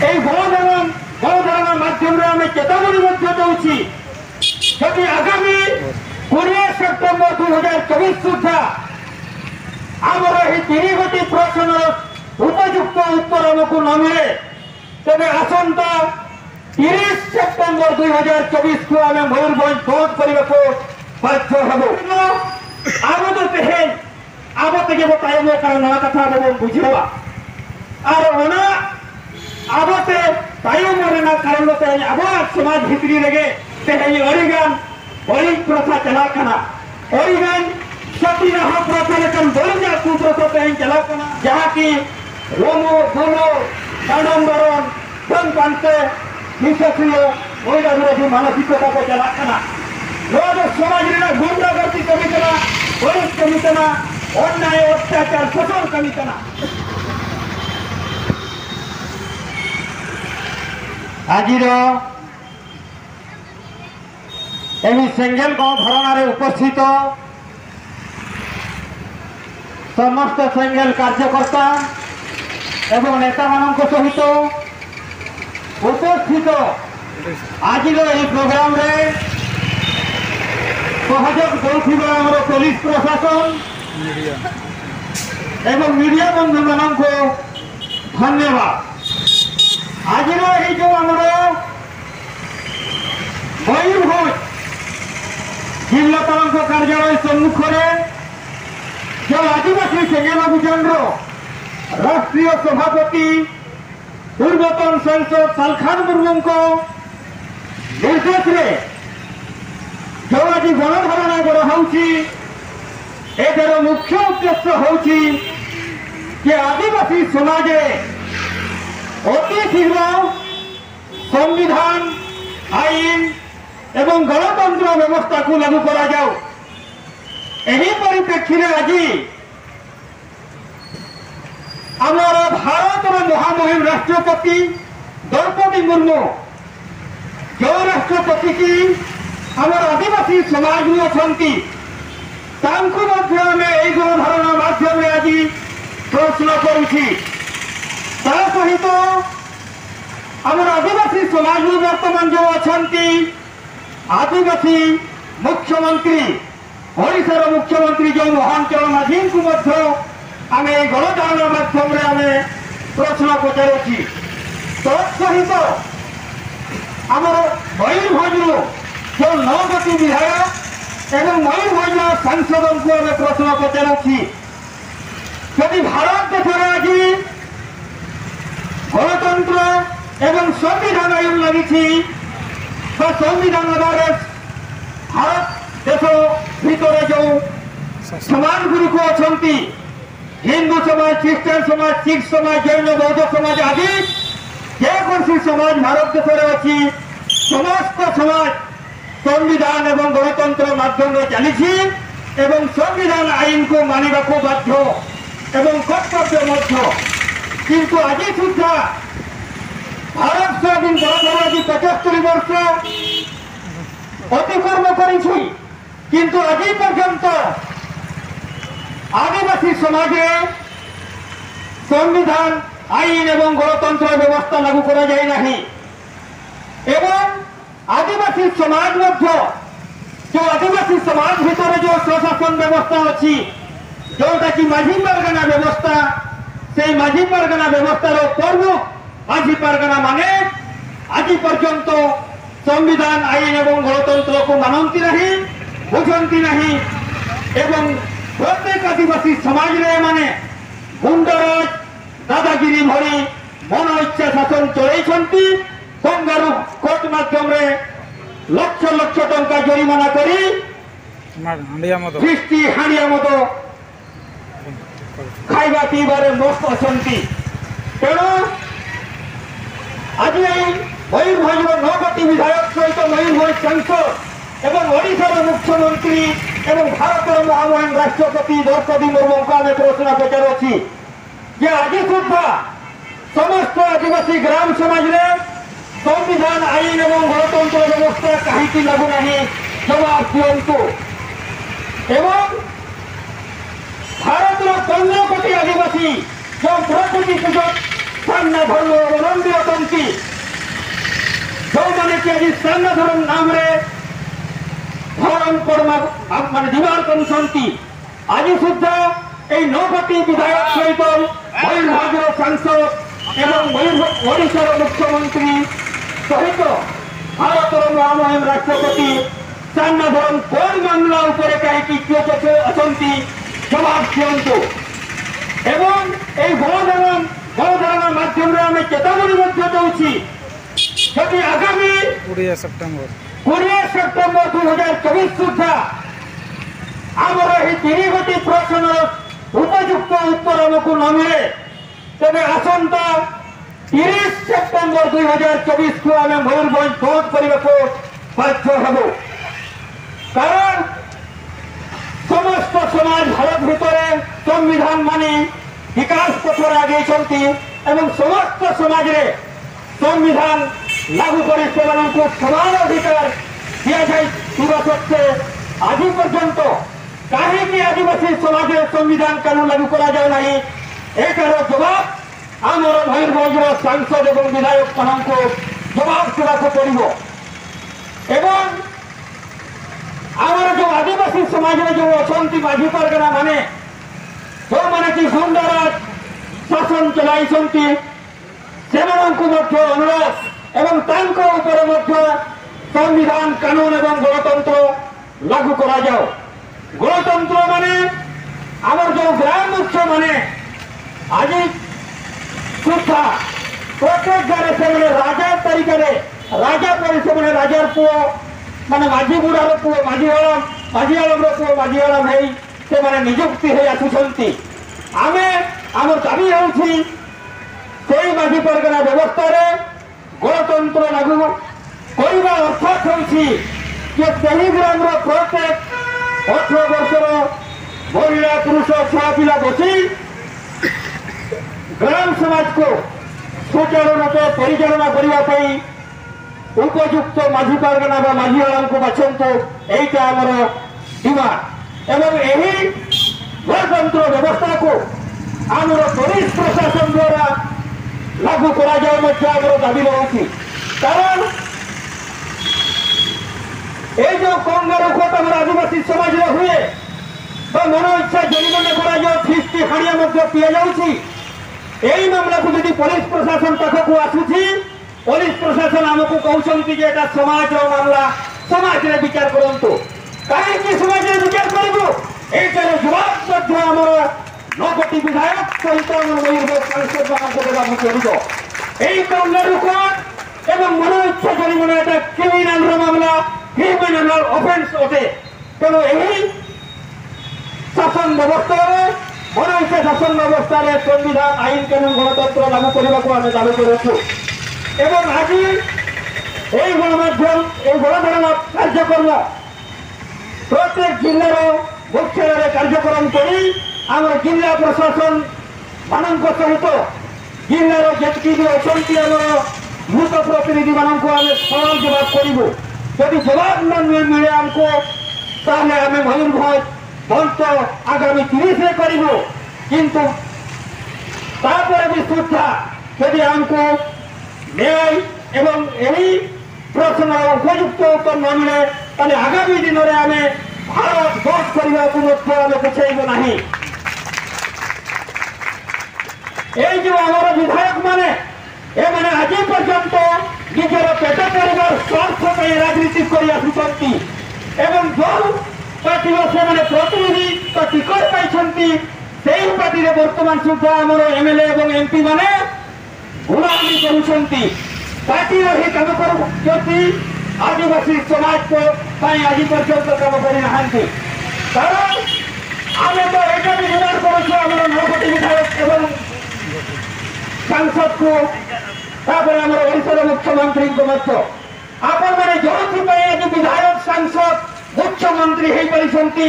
এই গণধারণার মাধ্যমে আমি চেতাবনী দৌছি যদি আগামী 20 সেপ্টেম্বর 2024 সুদ্ধা আমার এই 3 গোটি প্রশ্ন উপযুক্ত উত্তর আমাকে ন মিলে তবে আসন্তা 30 সেপ্টেম্বর 2024 को आम मयूरभ बंद करने को बाध्य हब आम तो तेहन आम तक तायम नवा कथा बुझा और आबते तायम कारण तेज अब समाज भितरी लगे तेहन अड़ीगान बड़ी प्रथा चलाना अड़ीगान सतीदाह प्रथा लेकिन बड़ी कुप्रथा तेहन चलाना जहाँ की रोमो धोलो काडम्बरन धन पानते हिंसाशील महिला विरोधी मानसिकता को चलाना समाज गुंडागर्दी कमीतना पुलिस कमीतना अन्याय अत्याचार शोषण कमीतना आज सेंगेल गणधारणा उपस्थित समस्त सेंगेल कार्यकर्ता एवं नेता मान सहित उपस्थित आज प्रोग्राम रे सहयोग देउथिबा हमरो पुलिस प्रशासन एवं मीडिया बंधु मान को धन्यवाद। आज जो हमरो मयूरभ जिलापाल कार्यालय सम्मुख जो आदिवासी सेंगेल अभियान राष्ट्रीय सभापति पूर्वतन सांसद सालखान मुर्मू को निर्देश रे जो आज गणधारणा गढ़ाऊँगी एकर मुख्य उद्देश्य होची कि आदिवासी समाज अति शीघ्र संविधान आईन एवं गणतंत्र व्यवस्था को लागू करा जाओ। एही परिप्रेक्षी में आज आमर भारत महामहिम राष्ट्रपति द्रौपदी मुर्मू जो राष्ट्रपति की आमर आदिवासी समाज में अच्छा गणधारणा माध्यम आज प्रश्न करुछि सहित आमर आदिवासी समाज में वर्तमान जो अच्छा आदिवासी मुख्यमंत्री ओडिशार मुख्यमंत्री जो मोहन माझी को आम गणधारणा माध्यम आम प्रश्न पचारूँ तत्सहित आमर मयूरभ जो 9 गोटी विधायक एवं मयूरभ सांसद को आम प्रश्न पचारूँ यदि भारत देश आज गणतंत्र एवं संविधान आईन लगी संविधान आधार भारत देश भितर जो समाज गुड़िक अच्छा हिंदू समाज ख्रीष्टान समाज सिख समाज जैन बौद्ध समाज आदि जेकोसी समाज भारत देश अच्छी समस्त समाज संविधान एवं गणतंत्र माध्यम चली संविधान आईन को मानवा को बाध्य एवं कर्तव्य किंतु आज सुधा भारत स्वाधीन आज 75 वर्ष अतिक्रम किंतु आज पर्यंत आदिवासी समाज संविधान आईन एवं गणतंत्र व्यवस्था लागू करा जाए नहीं एवं आदिवासी समाज मध्य जो आदिवासी समाज भितर जो प्रशासन व्यवस्था अच्छी जोटा कि माझी परगना व्यवस्था से माझी परगना व्यवस्था प्रमुख माझी परगना माने आज पर्यंत संविधान आईन एवं गणतंत्र को मानती नहीं बुझती नहीं एवं प्रत्येक आदिवासी समाज माने गुंडराज दादागिरी भरी मन इच्छा शासन चलती कंगारू कोर्ट माध्यम लक्ष लक्ष टंका जरिमाना करी दृष्टि हाड़िया मद खाइबा पीबार मस्त अच्छा तेणु आज मयूरभ 9 गोटी विधायक सहित मयूरभ सांसद एवं ओडिशार मुख्यमंत्री एवं भारत महामहिम राष्ट्रपति द्रौपदी मुर्मू को आम प्रश्न पचारूँ आज सुधा समस्त आदिवासी ग्राम समाज संविधान आईन एवं गणतंत्र व्यवस्था कहीं लागू नहीं जवाब दिंतु एवं भारत 15 कोटी आदिवासी जो प्रकृति सुजोग सामना धर्म अवलंबी अटंती कि आज सामना धर्म नाम रे धर्म कर्म मान दिवार करुछंती आज सुद्धा এই নৌপতি বিধায়ক সহিত ময়ূরভঞ্জের সাংসদ এবং ওড়িশার মুখ্যমন্ত্রী সহিত ভারতের মহামহিম রাষ্ট্রপতি চান্নাধরম কোন মামলা উপরে কাহিকি কিଏ অଛନ୍ତି জবাব দিଅନ୍ତୁ এবং এই গণধারণা মাধ্যমে আমি চেতাবনী মধ্যে দেউছি যদি আগামী 20 সেপ্টেম্বর 2024 সুদ্ধা ଆମର ଏହି 3 ଗୋଟି ପ୍ରଶ୍ନର ଉପଯୁକ୍ତ ଉତ୍ତର ଆମକୁ ନ ମିଳେ ତେବେ ଆସନ୍ତା 30 ସେପ୍ଟେମ୍ବର 2024 କୁ ଆମେ ମୟୂରଭଞ୍ଜ ବନ୍ଦ କରିବାକୁ ବାଧ୍ୟ ହେବୁ କାରଣ ସମସ୍ତ ସମାଜ ଭାରତ ଭିତରେ ସମ୍ବିଧାନ ମାନି ବିକାଶ ପଥରେ ଆଗେଇଛନ୍ତି ଏବଂ ସମସ୍ତ ସମାଜରେ ସମ୍ବିଧାନ ଲାଗୁ କରି ସେମାନଙ୍କୁ ସମାନ ଅଧିକାର ଦିଆଯାଇଥିବା ସତ୍ତ୍ୱେ ଆଜି ପର୍ଯ୍ୟନ୍ତ କାହିଁକି ଆଦିବାସୀ ସମାଜରେ ସମ୍ବିଧାନ କାନୁନ ଲାଗୁ କରାଯାଉ ନାହିଁ ଏହାର ଜବାବ ଆମର ମୟୂରଭଞ୍ଜର ସାଂସଦ ଏବଂ ବିଧାୟକମାନଙ୍କୁ ଜବାବ ଦେବାକୁ ପଡ଼ିବ ଏବଂ ଆମର ଯେଉଁ ଆଦିବାସୀ ସମାଜରେ ଯେଉଁ ଅଛନ୍ତି ମାଝି ପାରଗଣା ମାନେ ଯେଉଁମାନେ କି ଗୁଣ୍ଡାରାଜ ଶାସନ ଚଳାଇଛନ୍ତି ସେମାନଙ୍କୁ ମଧ୍ୟ ଅନୁରୋଧ ଏବଂ ତାଙ୍କ ଉପରେ ମଧ୍ୟ ସମ୍ବିଧାନ କାନୁନ ଏବଂ ଗଣତନ୍ତ୍ର ଲାଗୁ କରାଯାଉ গণতন্ত্র মানে আমার যে গ্রাম মুখ্য মানে আজি সুদ্ধা প্রত্যেক গাঁরে সে রাজার তারিখে রাজা পরে সে রাজার পুয় মানে মাঝি বুড়ার পুয় মাঝিআলমর পুয় মাঝিআলম হয়ে সে নিযুক্তি হয়ে আসুଛନ୍ତି আমি আমার দাবি হচ্ছে সেই মাঝি পরগনা ব্যবস্থায় গণতন্ত্র লাগু করা অর্থাৎ হচ্ছে যে সেই গ্রামের প্রত্যেক 18 ବର୍ଷର ମହିଳା ପୁରୁଷ ଛୁଆ ପିଲା ବସି ଗ୍ରାମ ସମାଜକୁ ସୁଚାରୁ ରୂପେ ପରିଚାଳନା କରିବା ପାଇଁ ଉପଯୁକ୍ତ ମାଝି ପାରଗଣା ବା ମାଝିଆଳଙ୍କୁ ବାଛନ୍ତୁ ଏଇଟା ଆମର ଡିମାଣ୍ଡ ଏବଂ ଏହି ଗଣତନ୍ତ୍ର ବ୍ୟବସ୍ଥାକୁ ଆମର ପୋଲିସ ପ୍ରଶାସନ ଦ୍ୱାରା ଲାଗୁ କରାଯାଉ ମଧ୍ୟ ଆମର ଦାବି ରହୁଛି କାରଣ এই যে কঙ্গারু কোট আমার আদিবাসী সমাজে হুয়ে বা মন ইচ্ছা জরিমানা করা যাও ফিস্টি হাড়িয়া মধ্যে পিয়া যাচ্ছি এই মামলাকে যদি পুলিশ প্রশাসন পাখকু আসুছি পুলিশ প্রশাসন আমাকে কৌଛନ୍ତି যে এটা সমাজের মামলা সমাজে বিচার করন্তু কাহিঁকি সমাজে বিচার করবু এইটার জবাব মধ্যে আমার 9 কোটি বিধায়ক সহিত আমার ময়ূরভঞ্জ সাংসদ ମାନଙ୍କୁ দেବାକୁ পড়িব এই কঙ্গারু কোট এবং মন ইচ্ছা জরিমানা এটা ক্রিমিনাল মামলা ক্রিমিনাল অফেন্স অটে তেমন এই শাসন ব্যবস্থায় মনে হচ্ছে শাসন ব্যবস্থায় সংবিধান আইন কানুন গণতন্ত্র লাগু করা আমি দাবি করছু এবং আজ এই গণমাধ্যম এই গণধারণা কার্যক্রম প্রত্যেক জেলার মুখ্যালয়ে কার্যক্রম করি আমার জেলা প্রশাসন মানক সহিত জেলার যেতকি বি অনেক আমার মূত প্রতিনিধি মানুষ আমি সরল জবাব করবু যদি জবাব না মিলে আমকো তাহলে আমি ময়ূরভঞ্জ বন্ধ আগামী 30 করবু কিন্তু তারপরে বি সুদ্ধা যদি আমকো ন্যায় এবং এই প্রশ্ন উপযুক্ত উত্তর ন মিলে তাহলে আগামী দিনের আমি ভারত বন্ধ করা মধ্যে আমি বুঝাইব না এই যে আমার বিধায়ক মানে এমানে আজ পর্যন্ত নিজের পেট পরিবার স্বার্থ পাই রাজনীতি করে আসুଛନ୍ତି এবং ଯେଉଁ পার্টির সেমানে প্রতিনিধি টিকট পাইଛନ୍ତି সেই পার্টির বর্তমান সুদ্ধা আমার এমএলএ এবং এমপি মানে গুলামি করুଛନ୍ତି পার্টির হি কাম করুଛନ୍ତି আদিবাসী সমাজ ପାଇଁ আজ পর্যন্ত কাম করে নাহাନ୍ତି কারণ আমি তো এটা বি ডিমান্ড করছি আমার 9 কোটি বিধায়ক এবং सांसद को আমার ওড়িশার মুখ্যমন্ত্রী মধ্য আপন মানে যৌথিপাই আজ বিধায়ক সাংসদ মুখ্যমন্ত্রী হয়ে পারিছন্তি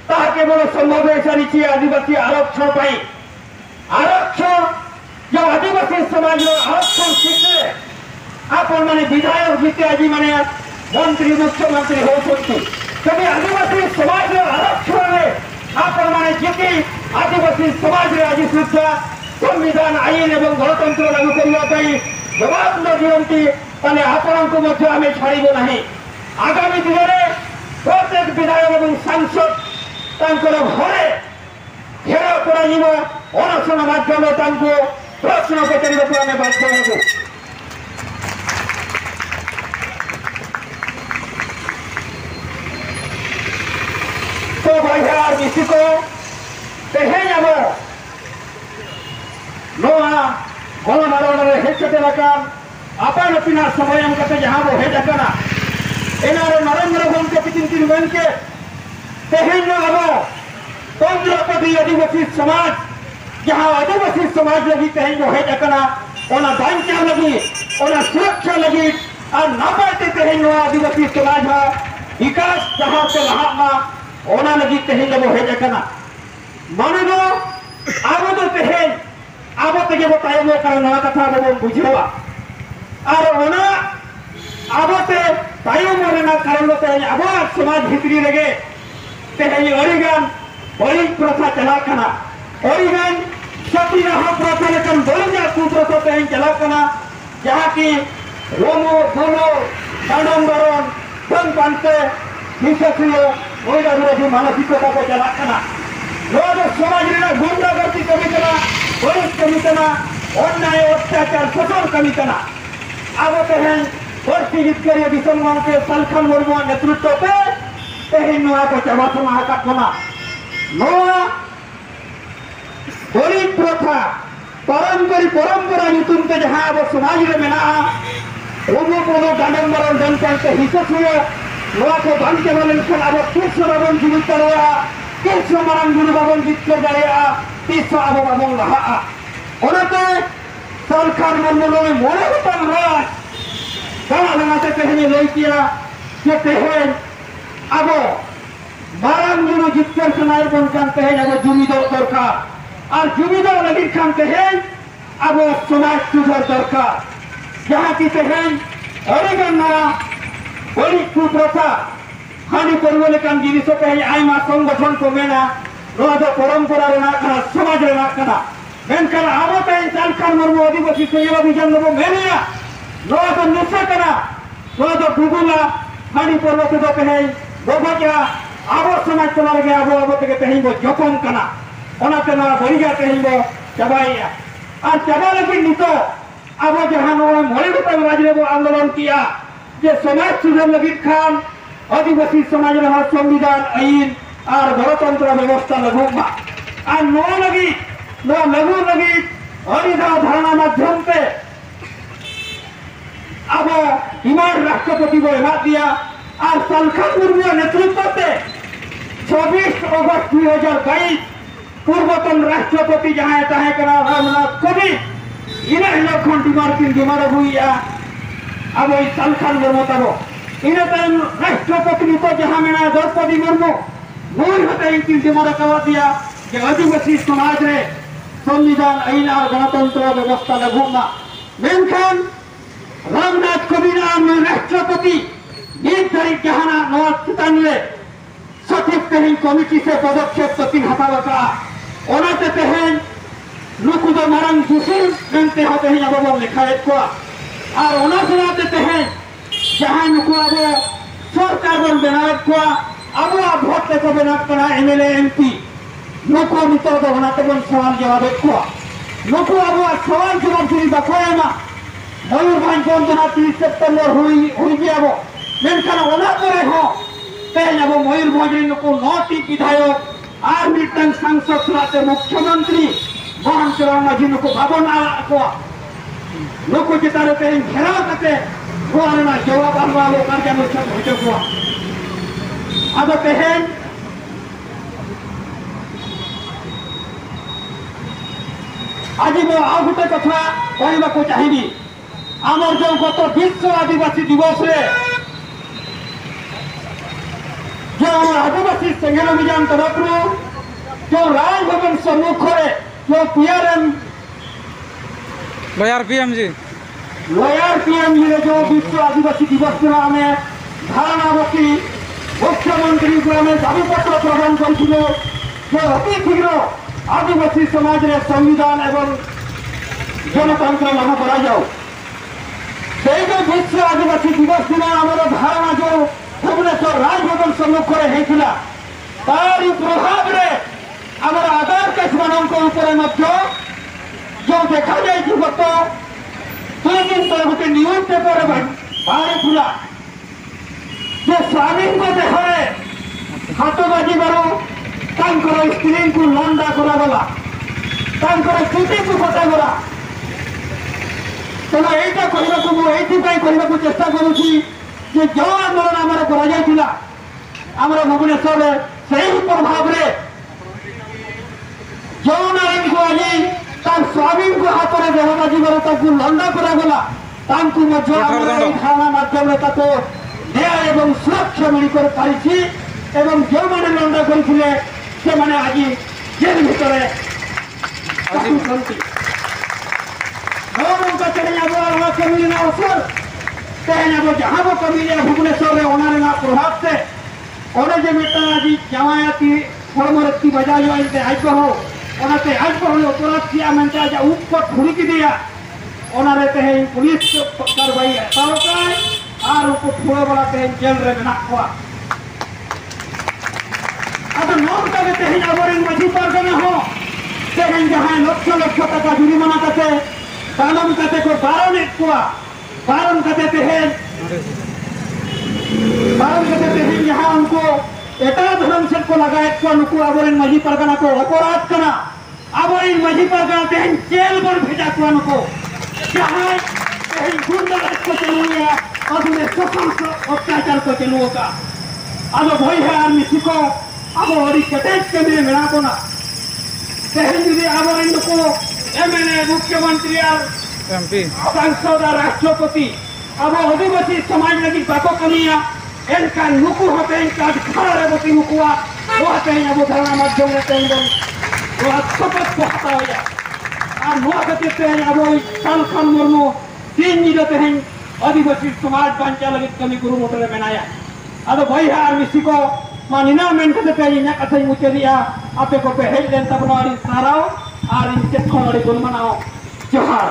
তাহা কেবল সম্ভব হয়ে সারিছি আদিবাসী আরক্ষণ পাই আরক্ষণ যে আদিবাসী সমাজের আরক্ষণ শিখে আপন মানে বিধায়ক জিতে আজ মানে মন্ত্রী মুখ্যমন্ত্রী হচ্ছেন তবে আদিবাসী সমাজের আরক্ষণে আপন মানে জিতে আদিবাসী সমাজের আজ সুদ্ধা संविधान आईन और गणतंत्र लागू करने जवाब न दिखती তাহলে আপনাকে মধ্যে আমি ছাড়িব না। আগামী দিনে প্রত্যেক বিধায়ক এবং সাংসদ তাঁর ঘরে ঘেরাও করা যাব, অনশন মাধ্যমে তাঁকে প্রশ্ন পচারিବାକୁ ଆମେ ବାଧ୍ୟ ହେବୁ। तो भाइया किसी को तेहें अब नोआ गोला मारवाने हेच्चे तेलाkan apa napina समय हम कहते जहाँ वो है जगना इनारे नरेंद्र मोदी के पितिन बन के तेहें जो अब पंद्रहपति आदिवासी समाज जहाँ आदिवासी समाज लगी तेहें जो है जगना ओना बांचा लगी ओना सुरक्षा लगी और नापाते तेहें जो आदिवासी समाज है विकास जहाँ के लहामा ओना लगी तेहें जो है जगना माने दो आबो तो तेहें आबो तक बताए वो कारण कथा वो बुझेवा और ओना आबोते तायो मरेना कारण तेहें आबो समाज भितरी लगे तेहें ओरिगन बड़ी प्रथा चला कना ओरिगन सती रहा प्रथा लेकिन बोलिया कुप्रथा तेहें चला कना जहाँ की रोमो दोलो डांडोंगरन धन पांते हिंसासियो ओइला विरोधी मानसिकता को चला कना लोग समाज रे गुंडागर्दी कमी कना पुलिस कमी कना अन्याय अत्याचार शोषण कमी कना आबो तेहें वर्षी जितकरिया दिसंबर के सलखन मुर्मू नेतृत्व पे तेहें नोआ को चबासमा हाकना नोआ बड़ी प्रथा परंपरा नीतुम के जहाँ अब समाज में मेना रोमो पोलो डांडोंगरन धन पांते हिंसासियो नोआ को बंद के बोले अब किस बाबन जीवित रहा किस मारंग गुरु बाबन जीत जाया तीस अब बाबन रहा उन्होंने सरकार मुर्मू में मोड़े होता रहा गाना लगाते तेहें लई किया कि तेहें अब मारंग गुरु जीत कर सुनाई बन कान तेहें अब जुमीदार दरकार और जुमीदार लगी खान तेहें अब समाज सुधार दरकार जहाँ की तेहें ओरिगन बड़ी कुप्रथा हानि करबो लेकिन जिनिस तेहें आयमा संगठन को मेना नोआ दो परंपरा रे ना कना समाज रे ना कना मेनखान आबो तेहें सलखन मुर्मू आदिवासी सेवा अभियान लो मेनिया नोआ दो निशा कना नोआ दो गुगुला हानि करबो तो तेहें गोबा आबो समाज चला लगे आबो तक तेहें बो जोखम कना ओनाते नोआ बरिया तेहें बो चबाइया और चबा लगी नितो आबो जहाँ नोआ मोड़े गोटा राज रे बो आंदोलन किया जे समाज सुधार लगी खान आदिवासी समाज रहा संविधान आईन और गणतंत्र व्यवस्था लगूंगा और नो लगू लगी हरिधा धारणा माध्यम पे अब इमार राष्ट्रपति को एमा दिया और सलखन मुर्मू नेतृत्व से 26 अगस्त 2022 पूर्वतन राष्ट्रपति जहाँ तहे करा रामनाथ कोविंद इन्हें लखन डिमार हुई अब सलखन मुर्मू तब इन्हें टाइम राष्ट्रपति तो जहाँ मेरा द्रौपदी मुर्मू मूल होते इनकी डिमार कवा दिया कि आदिवासी समाज रे संविधान आईन और गणतंत्र व्यवस्था लगूंगा मेनखान रामनाथ कोविंद राष्ट्रपति 20 तारीख जहाना नवा चितानवे सचिव तेहें कमिटी से पदक्षेप तकिन हतावका ओनाते तेहें नुकु दो मारंग सुशील मेनते हो तेहें अब लिखाए को और ओना सुनाते तेहें जहाँ नुकु अब सरकार बन बनाए को अब भोट को बना कना एमएलए एमपी नुकु नितो दो बनाते बन सवाल जवाब को नुकु अब सवाल जवाब सुनी बखोएमा मयूरभंज बंदना 30 सितंबर हुई गया वो मेनखान ओना करे हो तेहें अब मयूरभंज नुकु 9टी विधायक और मिटन सांसद सुनाते मुख्यमंत्री मोहन चरण माझी नुकु भवन को नुकु चितारे तेहें घेराव करते गोआना जवाब आलवा लो कर जानो सब होते को अब तेहें आज मैं आ गोटे कथा कहवा को चाहिए आमर जो गत विश्व आदिवासी दिवस रे जो आदिवासी संगठन अभियान तरफ जो राजभवन सम्मुख जो पीएम जी जो विश्व आदिवासी दिवस दिन आम धारणा बसी मुख्यमंत्री को आम दाबीपत्र प्रदान कर जो अति शीघ्र आदिवासी समाज रे संविधान एवं गणतंत्र लागू करा जाओ। विश्व आदिवासी दिवस दिन आम धारणा जो भुवनेश्वर राजभवन सम्मुखें होता तारी प्रभाव में आम आधार केस मान जो देखा जाए गत 2 दिन तक गोटे न्यूज पेपर बाहरी स्वामी देहरे हाथ बाजू स्त्री को लंडा करागला चुटी को कटागला तेना यहाँ कहना चेष्टा करुच्ची जो आंदोलन आम कर भुवनेश्वर से प्रभाव में जो नारी को आज स्वामी को हाथ में देह बाजू लंडा करागला धारणा मध्यम न्याय और सुरक्षा मिलकर पारी जो मैंने लंडा करते आज जेल भितर कमिलिया असर तेहन अब जहाँ वो कमिलिया भुवनेश्वर प्रभाव से ओने जे मेटा आज जमायाती हड़मरती बजा जो आज हो आज अपराध किया मनते आज ऊपर ठुड़की दिया तेहन पुलिस कार्रवाई हतावकाय और उनको ठुड़ा बड़ा तेहन जेल रे मेना को अब नौका तेहन अब माझी पारगना हो तेहन जहाँ लक्ष लक्ष टाका जुर्माना करते तालम करते को बारन करते तेहन जहाँ उनको एटा धर्म से को लगाए को नुकु अब माझी पारगना को अपराध करना अब माझी पारगना तेहन जेल पर भेजा को नुको जहाँ तेहन गुंडाराज को चलुआ अधुने सशंस अत्याचार को चलुआ अब भय है आर्मी सिको अब अड़ी कटेज के लिए मेरा कोना तेहन जी अब नुको एमएलए मुख्यमंत्री एमपी सांसद राष्ट्रपति अब आदिवासी समाज लगी बाको कमिया इनका नुकु होते इनका खड़ा बती नुकुआ वो होते हैं अब धारणा माध्यम में तेंगल वो शपथ को हटा हो जाए और नुआ कहते हैं अब साल खान मुर्मू 3 जी रहते हैं आदिवासी समाज बांचा लगी कमी गुरु मोटले बनाया अब भाई है आर्मी सिको मानिना मेन कहते हैं इन्हें कथई मुझे दिया आपे को पहल देन तब नवारी साराओ और इनके थोड़ी गुण मनाओ जोहार।